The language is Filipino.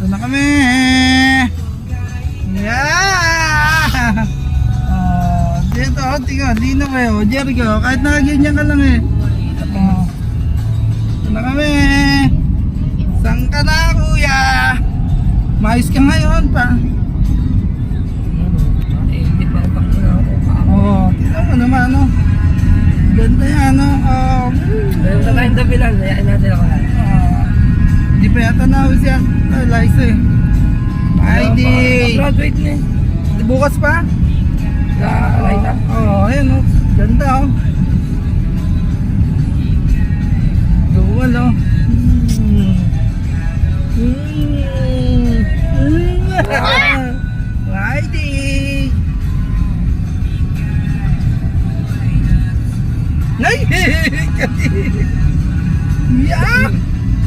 na kami. Yeah! Dito, tingnan, lino kayo. Jericho, kahit nakaganyan ka lang eh. Ito na kami. Saan ka na, kuya? Maayos ka ngayon pa. Tingnan mo naman, no? Ganda yan, no? Ayun na tayong dabilan, ayain natin ako lang. Hindi pa yata nawis yan. Lice eh. Friday! Graduate na eh. Bukas pa? Nakakalaita. Ayan, no? Ganda, oh. Dual, oh.